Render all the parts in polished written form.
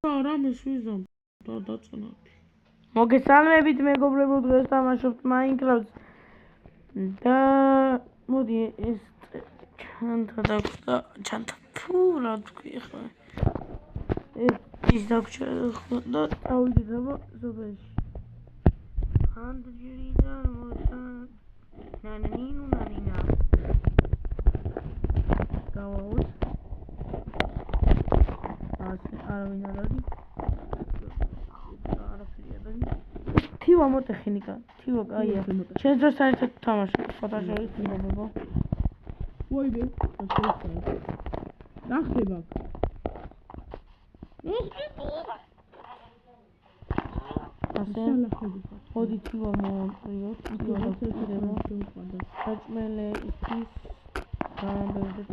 რამეს ვიზამ და დაწნაკი. მოგესალმებით მეგობრებო, დღეს თამაშობთ Minecraft და მოდი ეს ჩანთა დაგვდა ჩანთა თუ რა თქვი ხა ეს ის დაგვჭა და წავიდეთ აბა ზოგადში ანდრიდან მოსან ნანინუ ნანინა გავაუთ ასე არავინ არ არის თივა მოტეხინიკა თივა კაია შენ დროს საერთოდ თამაშობ ფოტოშოპის მეგობრებო ვოიბე რა ხდება ასე მოდი თივა მოვიოთ თივა დაგწერება საჭმელე ის გამბევდეთ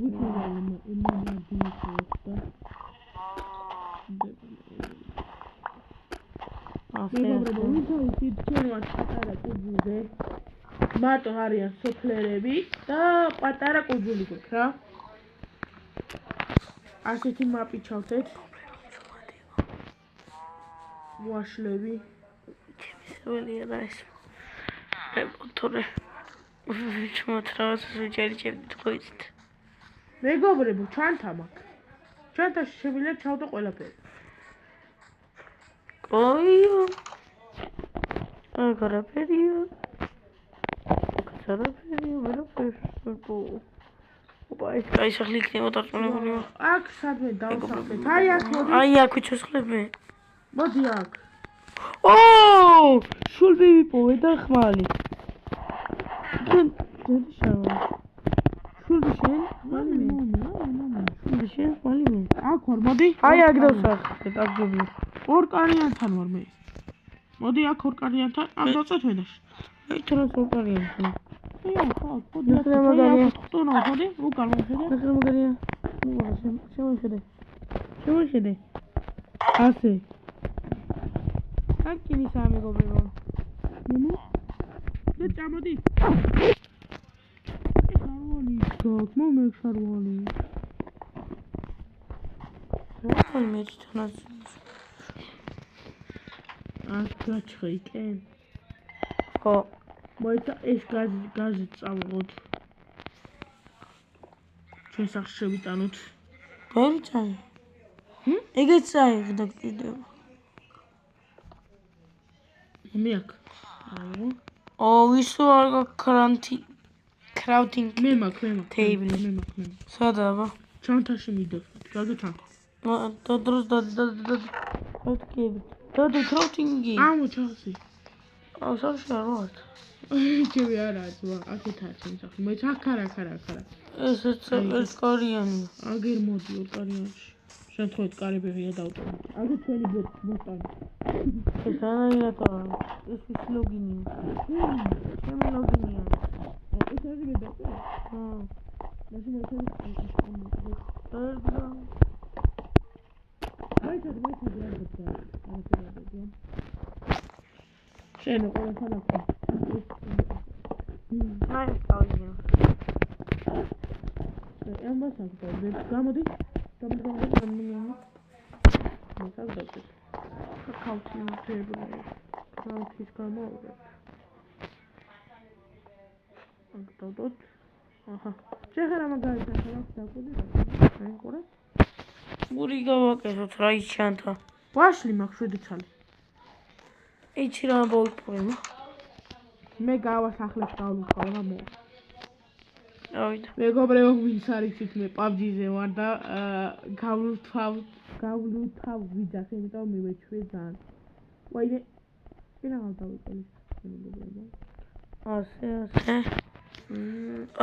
მეგობრებო, ვითავით ჩვენვართ პატარა კუნძულზე. მარტო არიან სოფლერები და პატარა კუნძული გვაქვს რა. ასეთი მაპი ჩავთეთ. ვაშლები. შემიძლია რა ეს. რემონტორე. ვიჩმოთ რაღაცას ვიჭერჭებდით ხო იცით. მეგობრებო, ჩანთა მაქვს. ჩანთაში შემიძლია ჩავდო ყველაფერი. ოიო აგარაფერია კაცარაფერია ვერაფერს ოპა ეს კაისახლი იქნება დარწმუნებული აქ სადმე დავსახეთ აი აქ მოდი აი აქ ვიჩოსხლებე მოდი აქ ო შულბი ვიპოვე და ხმალი ძედი შარვა შულბი შენ შულბი შენ ხმალი მე აქ ვარ მოდი აი აქ დავსახეთ აქ ჯობია ორკარიანთან ვარ მე. მოდი აქ ორკარიანთან, ამ დავწეთ ვენაში. აი თორას ორკარიანთან. ხო, მოდი აქ ხტონა, მოდი, უკან მოხედე. ნახე მაგარია. შემოიხედე. ასე. აკინი სამეგობრებო. ნუ. და წამოდი. შარვალი, მომე შარვალი. რა მეჩთანაც გაჩხეიკენ. ხო. მოიცა ეს გაზი წავიღოთ. ჩვენ სახლში შევიტანოთ. ბევრი წაი. ეგეც წაიღდა კიდევ. მე აქ. აიღო. ო ვისო არ გაქვს crafting მე მაქვს. table. მე მაქვს. სადა აბა? ჩანთაში მიდევ. გაგეთან. და დროს და crafting. და crafting-ი. ამოჩასი. აუ საშა რა ვარ. ჩემი არა ძმა, აქეთაა ჩემი სახლი. მე აქ არა. ეს კარიანი. აგერ მოდი ორკარიანში. შემთხვევით კარიბებია დავტოვე. აგერ ჩვენი ბოტანი. ეს ანაინატა. ეს ის ლოგინია. ჩემი ლოგინია. ეს არის მე დავტოვე. ჰა. მაშინ მე შევიდე. შენ ყველაფერ აქვს. აი სტალია. ამას აქვს. გამოდი. მოსაგდოთ. ქაუთი მოწებული. ქაუთის გამოვიდა. აგდოდოთ. აჰა. შეხერა მაგალითად აქვს დაკვდი. აი ყურე. გური გავაკეთოთ რა ის ჩანთა. ვაშლი მაქვს 7 ცალი. ეჩი რა მოვიპოვე. მე გავასახლებ დავუხავ რა მე. ავიდა. მეგობრებო, ვინც არის იქ მე PUBG-ზე ვარ და გავლუთავ ვიძახ, იმიტომ მივეჩვე ძალიან. ვაიმე. ენა დავიწყე მეგობრებო.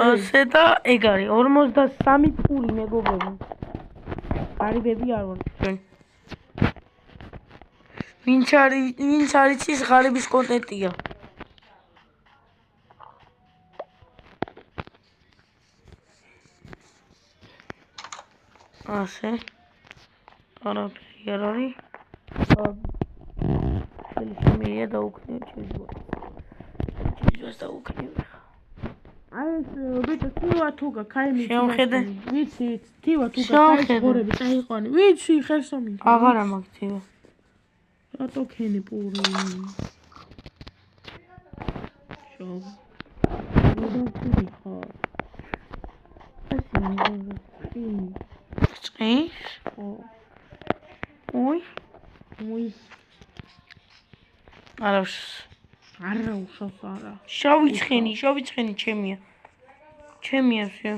ასე და ეგ არის 53 პური მეგობრებო. ღარიბები არ ვარ ჩვენ. ვინც არის ის ღარიბის კონტენტია. ასე. არაფერი არ არის. შემიძლია დაუქნიო ჩემს დაუქნიო. აი ეს ბიჭო თივა თუ გაქაიმი შევხედე. ვიცი თივა თუ შევხედე. გაქაიმი ღორები წაიყვანი ვიცი ხერსომი აღარა მაქვს თივა. რატო ქენი პური შო როდო ხარ წის? უი. უი არა არა უშავს არა შავი ცხენი ჩემია. ჩემია всё.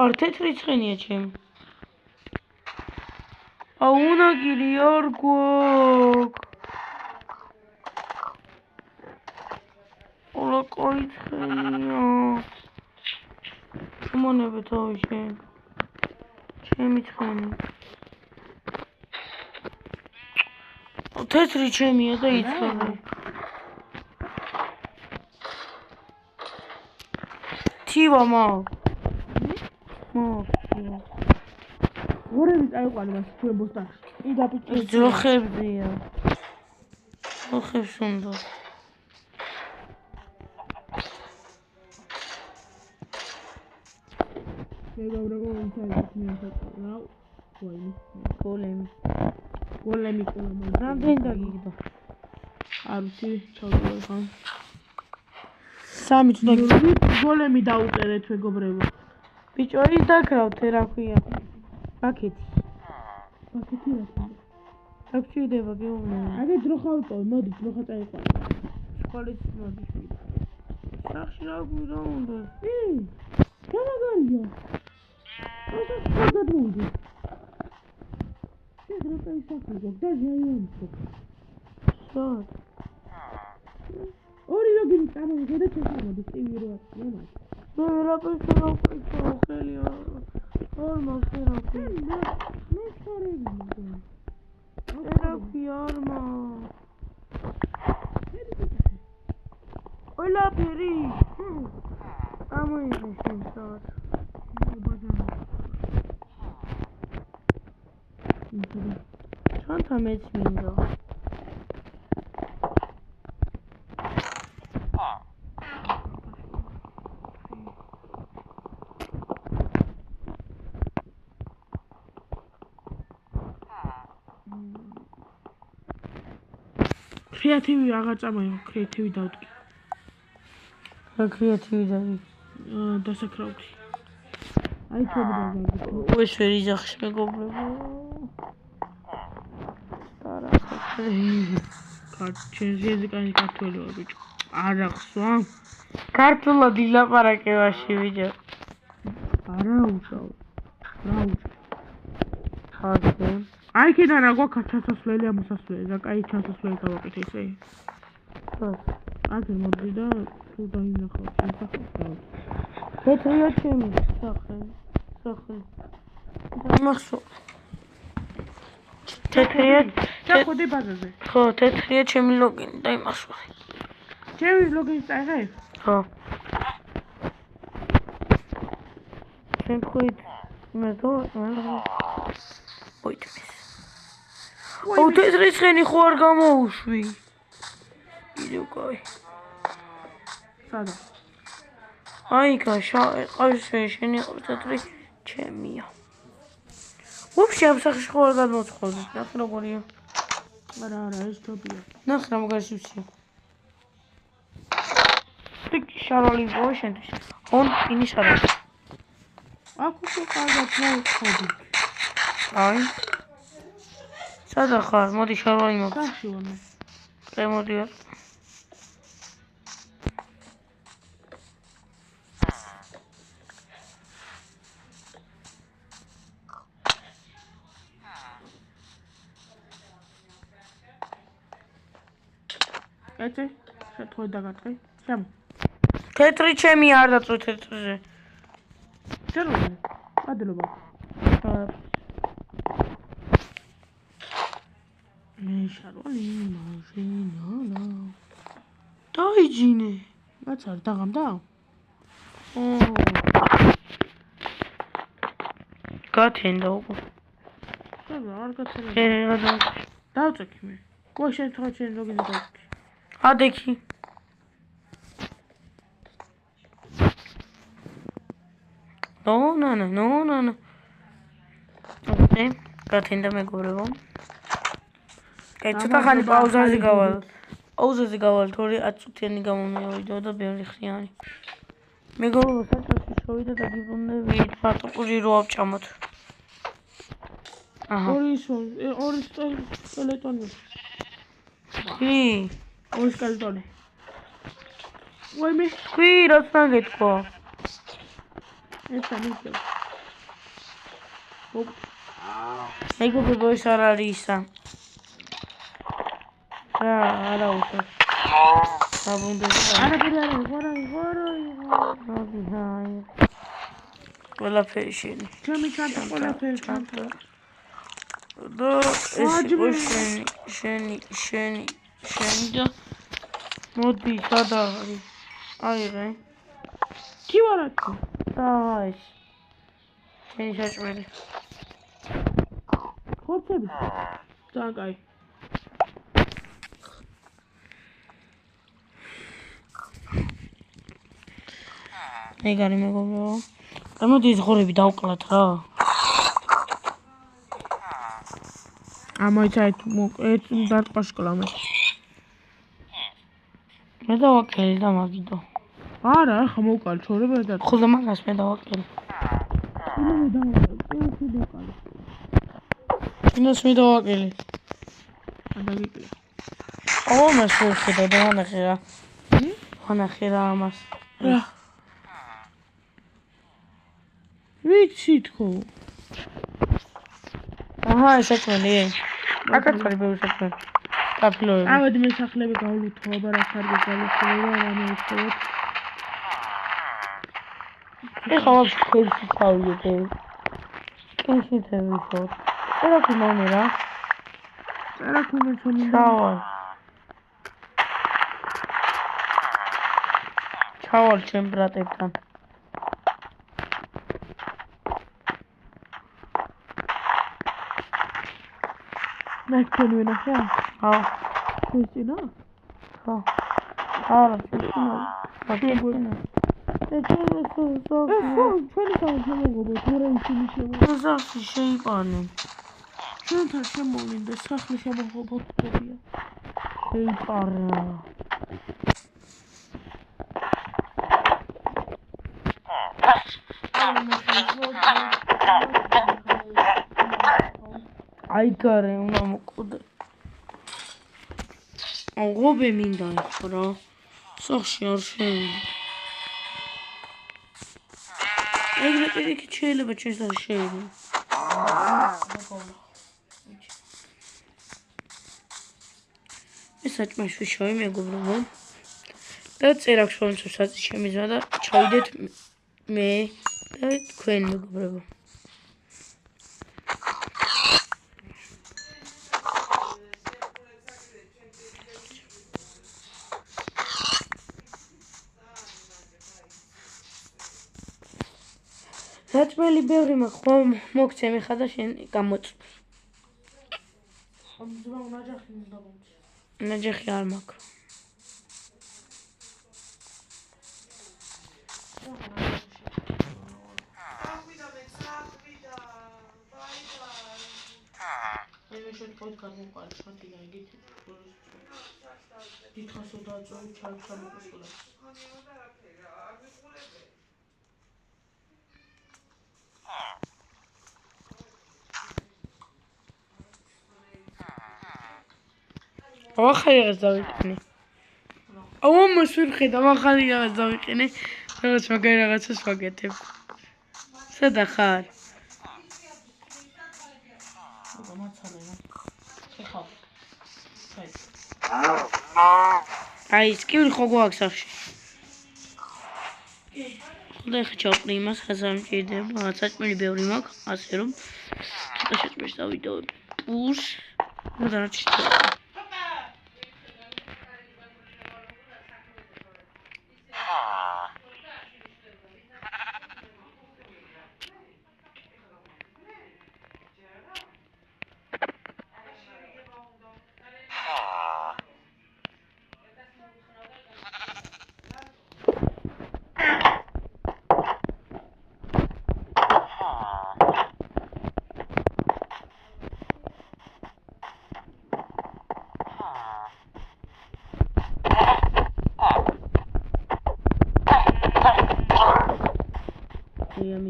არ თეთრი ცხენია ჩემი. აუნაგირი არ გვაქვს. ოლა კაი ცხენია. შემონებე თავი შენ. ჩემი ცხენი. თეთრი ჩემია და იცოდე. თივა მაქვს. ღორები წაიყვანი მას ჩვენ ბოსტანში კი დაფიქრე ძროხებია. ძროხებს უნდა. მეგობრებო ინტერნეტი მეფეთრა გოლემი რამდენი დაგიგდა? არ ვიცი ჩავდივარ ხან 3 წუთი გოლემი დაუწერეთ მეგობრებო ბიჭო ის დაკრავთ რა ქვია პაკეტი რა დაგჭირდება გეუბნე აი დროხავტო მოდი დროხა წაიყვანე სკოლის მოდი სახში რა გვიდა უნდა გამაგალია όσο გადმოდი შეგროთა ისახი გოგდა ჟაიამსო სად ორი ლოგინი წამოვიდე და ჩასამოდი პირველად მომავალ მე რაპეს რა ვყიდო ხელი არ მაქვს რა ქვია მე შორები რა ქვია არ მაქვს ყველაფერი ამოიღე შენ სად ჩანთა მეც მინდა კრეატივი აღარ წამოიღო კრეატივი დავდგი რა კრეატივი დავი დასაკრავდი აი ჩები დავაგდო ეს ვერ იძახის მეგობრებო ჩენზიაზე კანი ქართველია ბიჭო არ ახსვა ქართულად ილაპარაკებაში ბიჭო არა უშავ რა უშავ ხარდე აი კიდე რა გვაქვს ჩასასვლელი ამოსასვლელი რა კაი ჩასასვლელი გავაკეთე ისე აქ მოდი და თუ დაინახავ შესახებ თეთრია ჩემი სახე დამახსო თეთრია ჩახვედი ბაზაზე ხო თეთრია ჩემი ლოგინი დაიმახსო ჩემი ლოგინი წაიღე ხო შენ ხვით მე თო ოიტმის ო თეთრი ცხენი ხო არ გამოუშვი იდო კაი სადა აი ყავს შენი თეთრი ჩემია ვაფშე ამ სახში ხო არ გადმოწყობდი ნახე როგორია არა ეს ჯობია ნახე რა მაგარი სიუცია ტიკი შაროლი გო შენთვის ხონ ინი შაროლი აქ უკვე კარგად მოვხდი აი სადა ხარ მოდი შაროლი მოხ სახში ვარ მე მოდი არ ეტე შეთხოვე დაგატყე შემო თეთრი ჩემი არ დაწვე თეთრზე შეროლი ადლობა მე შაროლი მაშინალა დაიჯინე რაც არ დაღამდა გათენდა უკვე შენ არ გაცელა დავწექი მე ყო შენ თქო შენ როგორ დავწექი ადექი no. ოკეი, გათენდა მეგობრებო. კაი, ცოტა ხანი პაუზაზე გავალ. პაუზაზე გავალ, თორე 10 წუთიანი გამომივიდო და ბევრი ხნიანი. მეგობრებო, საჭმელში შევიდა და გიბრუნდებით, მარტო ყური რო ავჭამოთ. აჰა. ორი სკელეტონი. კი. ორი სკელეტონი. ვაიმე, თქვი, რაც ნაგეთქვა. ეს ამიჩო. მეგობრებო, ეს არ არის ისა. არა უშო. საბუნდები. არაფერი არ არის, ყველაფერი შენი. ჩემი ჩანთა ყველაფერი ჩანთა. და შენი და მოდი სადა არის? აიღე. კი ვარა თუ? და ეს. შენი საჭმელი. ხორცები. ძალიან კაი. ეგარი მეგობრებო. გამოდი ეს ღორები დავკლათ რა. ამაიცა ეს დარტყვა შკლამე. მე დავაკელი და მაგიდო. არა, ახლა მოვკალი ჩორება და ხოლმე მაგას მე დავაკელი. ინოს მე დავაკელი. დაგიკლე. მას ვხედა და ვანახე რა. ვანახე რა ამას. რა. ვიცი თქო. აჰა, საჭმელი. აკაც არის ბევრი საჭმელი. კაფილოები. ავად მე სახლები გავლუთოა, რა ხარგე გავლუთოა, რა მეუცხოთ. ეხლა ვაფშე ხელში თავიდე. კენში თევისოთ. რა ქიმონე რა? რა ქიმონე ჩონი? ჩავალ ჩემ ბრატებთან. ნახენ ვენახე? ჰა. შეჭინა? ჰა. არა, შეჭინა. მაგიგვენა. ჩვენი სამშობლო თორე ისინი შემო. ზახი შეიპანე. ჩვენთან შემოვლინდა სახლი შემოღობოთებია. შეიპარა. აი გარე უნდა მოკვდე. აღობე მინდა ხო რა. სახში არ შევიდე. ეგრე პირიქით შეიძლება ჩვენს არ შევიდე. ეს საჭმელში ვიშოვე მეგობრებო. და წერაქ შოვენცო საწი შემიზმა და ჩავიდეთ მე და თქვენ მეგობრებო. საჭმელი ბევრი მაქვს, მოგცემ ხა და შენ გამოწვევ. ნაჯახი არ მაქვს. მე შეთქოთ გამოვყალ შანტი და იგით დიდხანს დააწოვე ჩამოყოსულა. ახალი რაღაც დავიყენე. ამას ვერ ხედავ, ახალი რაღაც დავიყენე. რაღაც მაგარი რაღაცას ვაკეთებ. სადა ხარ? აი, სკივრი ხო გვაქვს სახში? და ეხა ჩავყრი იმას, ხაზარ მჭირდება, საჭმელი ბევრი მაქვს, ასე რომ ცოტა შეჭმეში დავიდოვებ პურს და დანარჩენი ჩავყრი.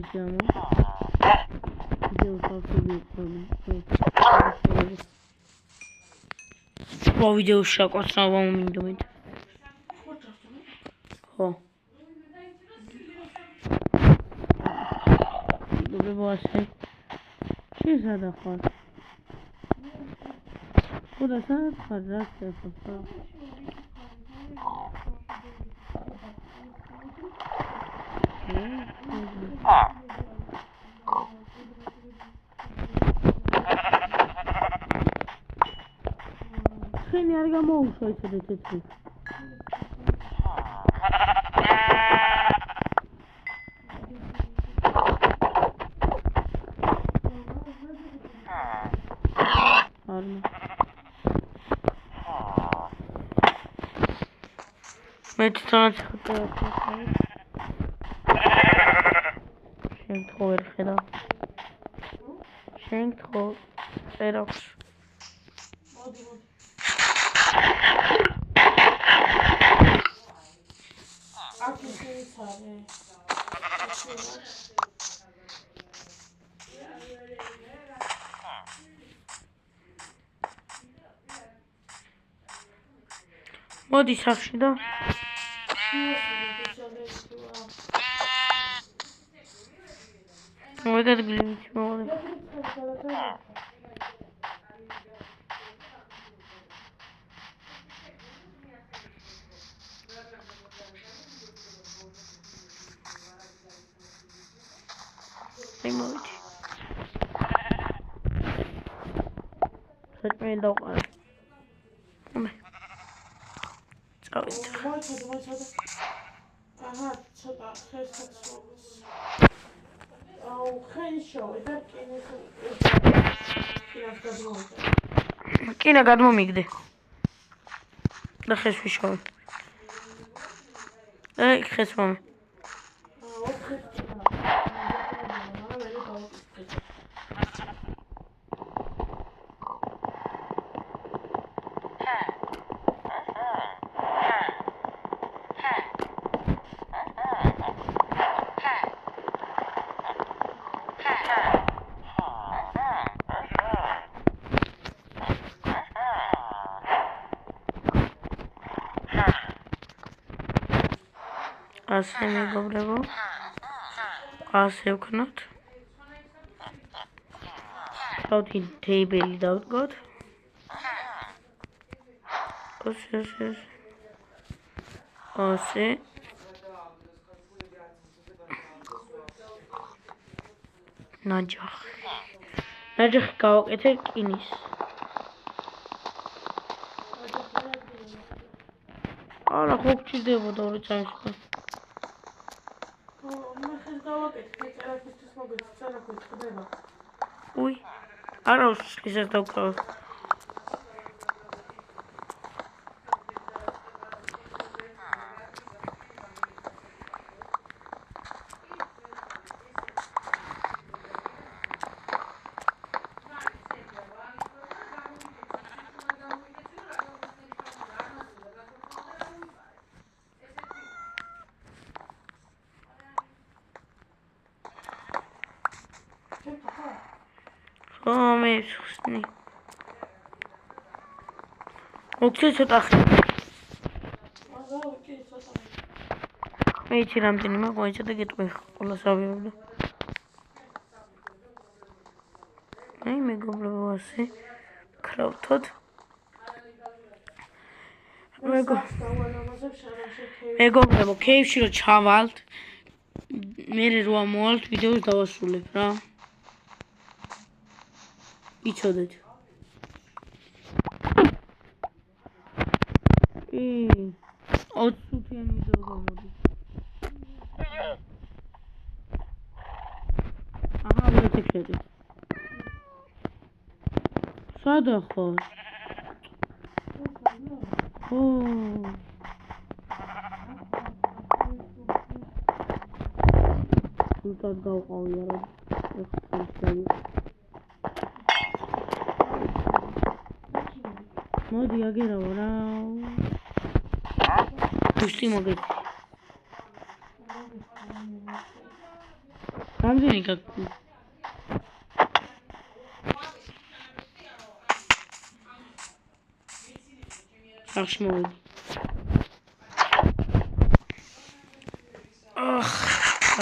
სიამო. ვიდეოს ავსები ხო ვიდეოს შევაკოცრავ მინდომით. ხო. მეგობრებო ასე. შეესადა ხარ. ხოდა სადაც ხარ რა ხარ? ხენი არ გამოუშვა ისე თეთრი. მე თვითონაც ხარ. შენ თქო ვერ ხედავ. შენ თქო ერაქვს. აქ ისე მოდი სახში და მოგადგილი მოდი მოვიდი საჭმელი დავყარე აჰა, ცოტა ხერხს მოგვს. აუ, ხენშოვე და კინა გადმომიგდე. და ხეს ვიშოვე. ხეს მომე. აუ, ხეს. ასე მეგობრებო ასე ვქნათ თავი ტეიბელი დავდგოთ ასე ნაჯახი გავაკეთე რკინის არა ხო გჭირდებოდა ორი წამში უი არა ისეს დავკრავ მე ხსნი ოქცე ცოტა ხე მე იცი რამდენი მაქვს და გეტყვი ყოლას ავიობ აი მეგობრებო ასე ქრავთოთ მეგობრებო კეიფში რო ჩავალთ მე რო ამოვალთ ვიდეოს დავასრულებ რა იცოდეთ ოთხიანი ვიდეო გამოდის აჰა ვეთქეთ სადა ხარ ო თუნდაც გავყავი არა მოდი აგერავო რა გუშტი მოგეთ რამდენი გაქვს? ახში მოვიდი.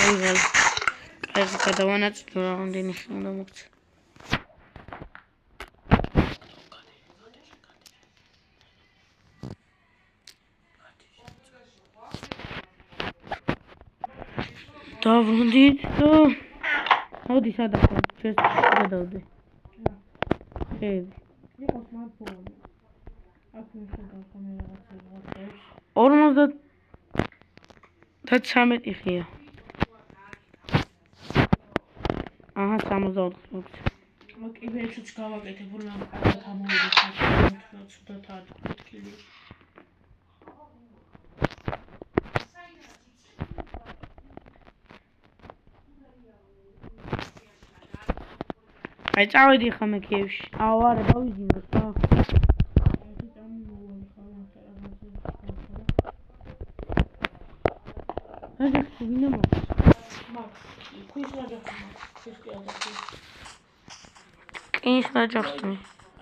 აიღალ. აი გადავანაწილო რამდენი ხი უნდა მოგწე. დავრუნდით და მოდი სადახო ჩეს გადავდე. ხედი. იყო smartphone. აქ მიხედავ ხომ რაღაცებს. 53 ხია. აჰა 64 მოგწე. მოკიბეჩუც გავაკეთებ რომ კარგად ამოვიდეთ ცუდად არ თქვილი. აი წავედი ხომ კიევში. აუ არა დავიძინე ხა. აი ვინა მაქვს. ქვის ნაჯახი ქვის კი ადახი. კის ნაჯახი.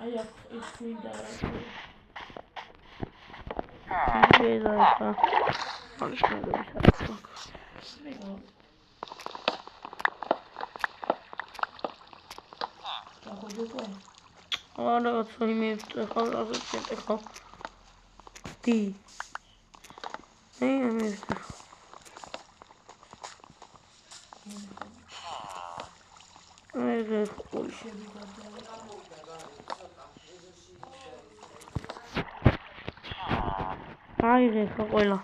აი აქ ის მინდა რა. ედა ხა. აღშ გადავიხარ. არა, ცოტა მივწეხავ, აღწევ. დი. მივწეხავ. აიღე ხო ყველა.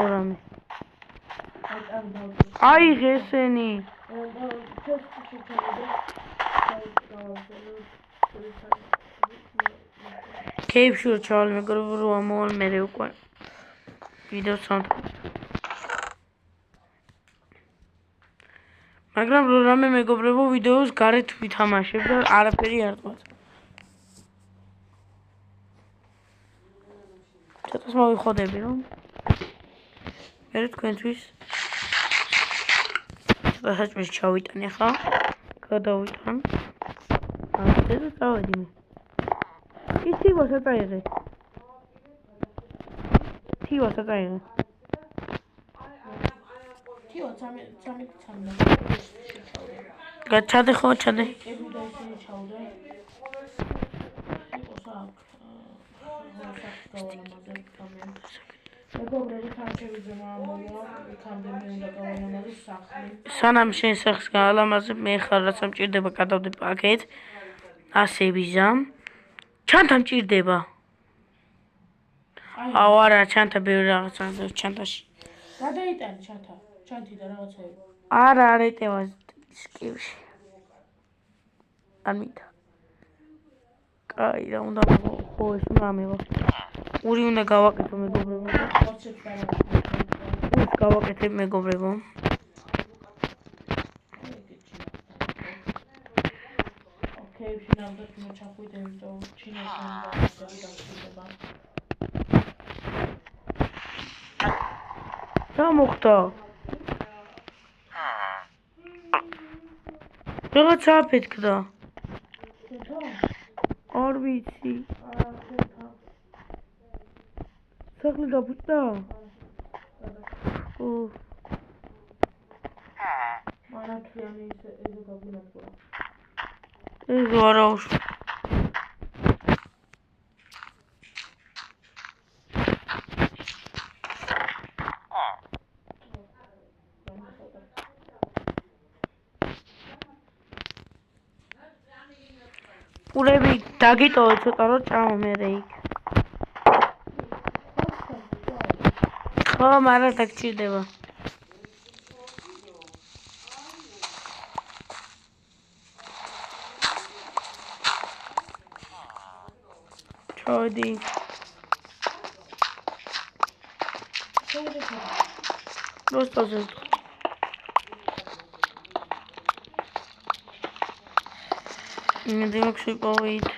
ორამე. აიღე ესენი. კეიფშურ ჩავალ მეგობრებო რომ ამოვალ მე უკვე ვიდეოს სამთავრობო. მაგრამ რამე მეგობრებო ვიდეოს გარეთ ვითამაშებ და არაფერი არ თქვა. ცოტას მოვიხოდები რომ მე თქვენთვის ცოტა საჭმელი ჩავიტანე ხა გადავიტან ასე და წავედი მე ითივა საწაიღე თივა საწაიღე თივა წამი გაჩადე ხო ჩადე სანამ შენ სახს გაალამაზებ მე ხარ რაც მჭირდება გადავდე პაკეტ ასე ვიზამ ჩანთა მჭირდება აუ არა ჩანთა ბევრი რაღაცა ჩანთაში გადაიტანე ჩანთი და რაღაცები არა არ ეტევა სკივში ამით კაი რა უნდა ხო ეს უნდა მევა ური უნდა გავაკეთო მეგობრებო ურს გავაკეთებ მეგობრებო ოკეი შინამდე ჩახვიდე იმიტომ ჩინაში და რა მოხდა რაღაცა აფეთქდა არ ვიცი სახლი გაფუჭდა მარათლიანი ესე გაგვინახვა ეს ვარაუშ ურები დაგიტოვე ცოტა რომ ჭამო მე იქ ხო მაგრამ დაგჭირდება ჩავედი როსტოზე იმედი მაქვს ვიპოვით.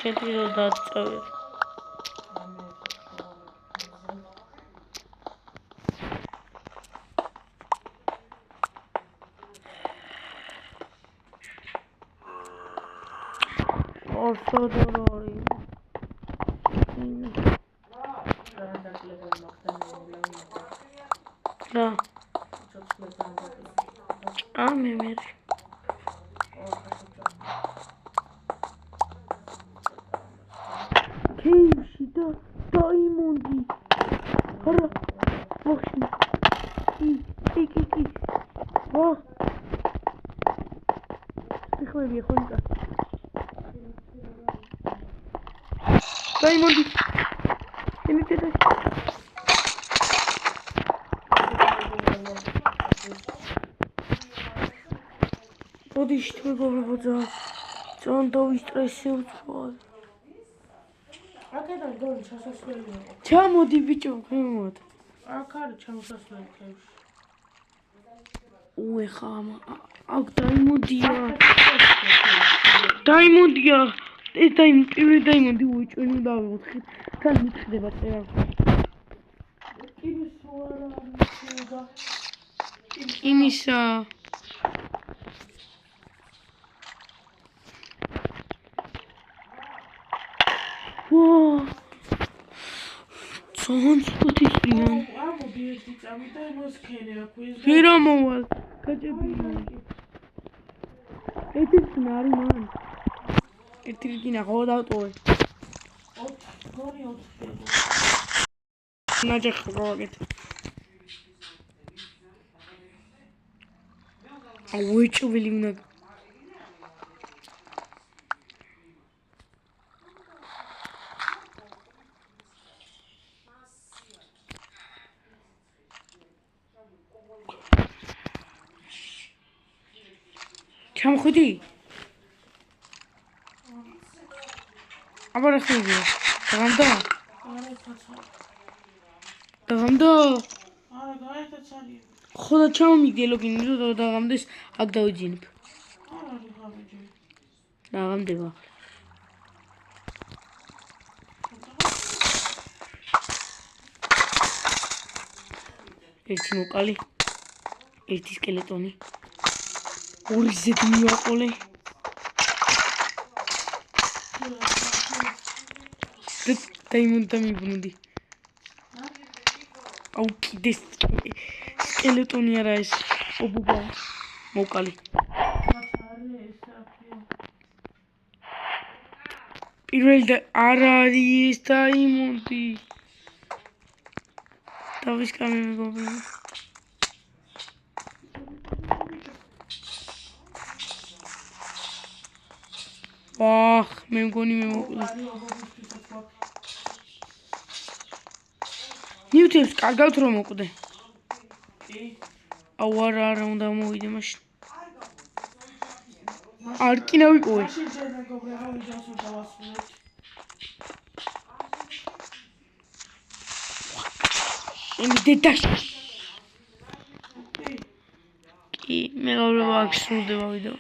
Четыре датчика. Орсодорори. Да. Мемер. Кейши да даймонди. Хара. Вахши. Ки. Вах. Тихо бехонька. Даймонди. Энэтэй. Одиш твоего он დავისტრესე უცხოა. აქედან გონი ჩასასვლელია. ჩამოდი ბიჭო, ხემოთ. აქ არის ჩამოსასვლელი თევში. ხამ. აქ დაიმონდია. ეს პირველი დაიმონდი უჭვენი დავიღოთ. თან მითხდება წერა. იმის ვარა მისულა. იმისა Soğans tutuşuyor. Ama bir çamita moskene koyuz. Hiramoval. Kaçabi. Etin nari man. Etin kina hoda toy. Gori ot. Najak roget. Awuchu vilimna. ჩამხვიდი? აბა რა ხდება? დაღამდა? დაღამდა? არა, გაერთაცალია. ხოდა ჩამომიგდე ლოგინი რომ დაღამდეს, აქ დავიძინებ. არა, გავიჯე. დაღამდება. ერთი მოკალი, ერთი სკელეტონი. ორი ზეთი მივაყოლე. დაიმონდა მიბრუნდი. აუ კიდე სკელეტონი არა ეს. ობუბა. მოკალი. პირველი და არ არის ეს დაიმონდი. დავის კამე მეგობრებო. ვახ, მე მგონი მე მოკვდა. ნიუტებს კარგავთ რომ მოკვდე. აუ არა უნდა მოვიდე მაშინ. არ კი ნავიპოვე. მაშინ ჯერ მეგობრებო ვიდეოს დავასრულებთ. ემი დედაში. კი, მეგობრებო აქ სრულდება ვიდეო.